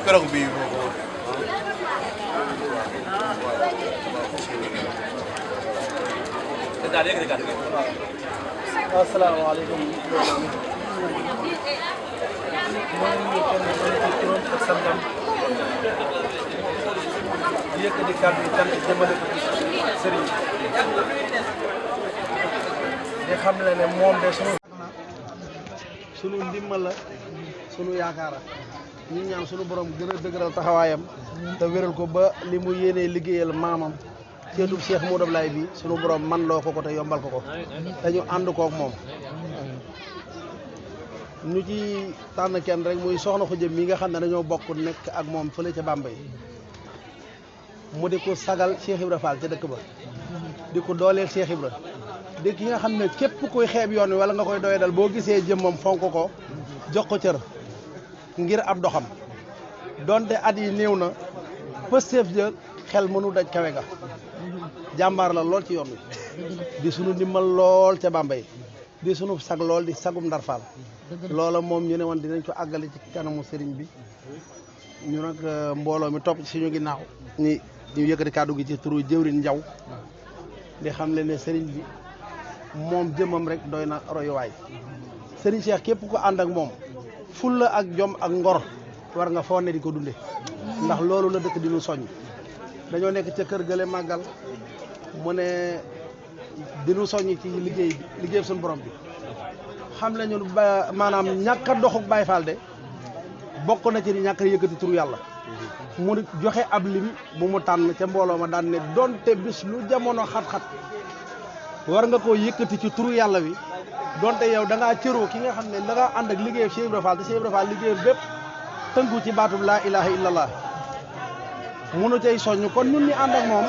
keroog bii asalaamaaleykum. maa ngi nuyu kenn ku nekk ci turam ak santam di yëkkati kàddu yi cant jëmale ko ci sëriñ di xam ne moom de sunu ndimbal la sunu yaakaar ñu ñaan sunu borom gën a dëgëral taxawaayam te wéral ko ba li mu yéenee liggéeyal maamam ceetub Cheikh Modou Ablaye bi sunu borom man loo ko te yombal ko dañu ànd kook moom ñu ci tànn kenn rek muy soxna Khoudia mi nga xam ne dañoo bokk nekk ak moom fële ca Bambéy mu di ko sagal Cheikh Ibra Fall ca dëkk ba di ko dooleel Cheikh Ibra di ki nga xam ne képp kuy xeeb yoon wi wala nga koy doye dal boo gisee jëmmam fonk ko jox ko cër ngir ab doxam donte at yi néew na pësteef ja xel mënu daj kawe ga jàmbaar la lool ci yoon wi di sunu ndimbal lool ca Bambéy di sunu sag lool di sagum Ndar Fall loola moom ñu ne woon dinañ ko àggale ci kanamu sëriñ bi ñu nag mbooloo mi topp ci suñu ginnaaw ñu yëkkati kàddu gi ci turu jëwrin Njaw di xam le ne sëriñ bi moom jëmmam rek doy na royuwaay sëriñ Cheikh képp ko ànd ak moom fulla ak jom ak ngor war nga foo ne di ko dunde ndax loolu la dëkk di nu soññ dañoo nekk ca kër gële màggal mu ne dinu soññ ci liggéey suñu borom bi xam le ñun ba maanaam ñàkk a doxuk Baay Faal de bokk na ci ni ñàkk a yëkkati turu yàlla mu joxe ab lim bu mu tànn ca mbooloo ma daan ne donte bis lu jamono xat-xat war nga koo yëkkati ci turu yàlla wi donte yow da ngaa cëroo ki nga xam ne da ngaa ànd ak liggéey Cheikh Ibra Fall te Cheikh Ibra Fall liggéey bépp tënku ci baatub laa ilaha illallah munu cay soññ kon ñun ñi ànd ak moom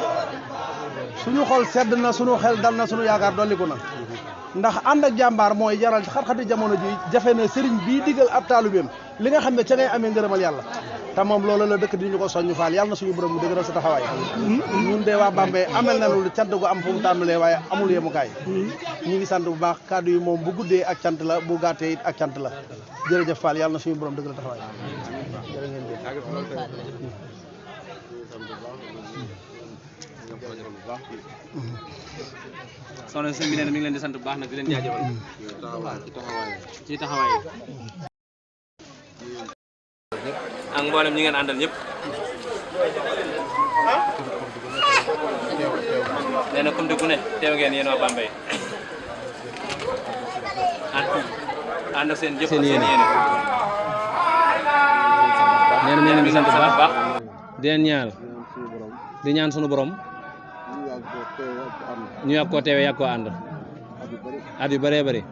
suñu xol sedd na suñu xel dal na suñu yaakaar dolliku na ndax ànd ak jàmbaar mooy jaral xat-xati jamono ji jafe na sëriñ bii digal ab taalubeem li nga xam ne ca ngay amee ngërëmal yàlla te moom loolu la dëkk di ñu ko soññu Fall yàlla na suñu borom mu dëgëral sa taxawaay ñun de waa Bambey amel na lu cant gu am fu mu tàmbalee waaye amul yemukaay ñu ngi sant bu baax kàddu yi moom bu guddee ak cant la bu gàttee it ak cant la jërëjëf Fall yàlla na suñu borom dëgëral taxawaay jërë ngeen soxna sëñ bi nee na mi ngi leen di sant bu baax nag di leen jaajëfal ci taxawaay ak mboolem ñi ngeen àndal ñëpp nee na Koumté ku ne teew ngeen yéen waa Bambey ànd ak seen jëf ak seen yéene nee na mi ngi leen di sant bu baax di leen ñaal di ñaan sunu borom ñu yàgg koo teewe yàgg koo ànd at yu bëree bëri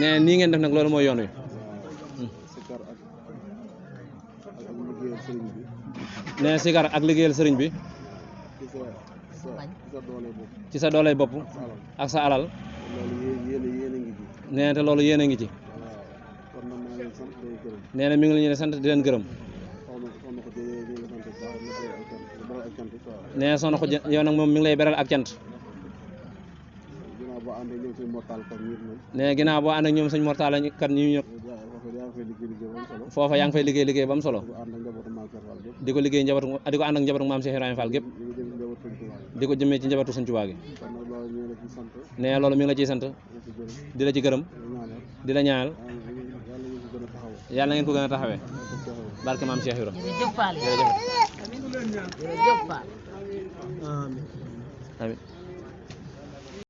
nee nii ngeen def nag loolu mooy yoon wi nee sikar ak liggéeyal sëriñ bi ci sa dooley bopp ak sa alal nee te loolu yéen a ngi ci nee na mi ngi leen di sant di leen gërëm nee soxna Khoudia yow nag moom mi ngi lay beral ak cant nee ginnaaw boo ànd ak ñoom sëñ Mortala kat ñu ñëpp foofa yaa ngi fay liggéey ba mu solo di ko liggéey njabootu di ko ànd ak njabootu maam Cheikh Ibrahima Fall gépp di ko jëmee ci njabootu sëñ Touba gi nee loolu mi ngi la ciy sant di la ci gërëm di la ñaanal yàlla na ngeen ko gën a taxawee barke maam Cheikh Ibrahima jërëjëf Fall jërëjëf Fall amiin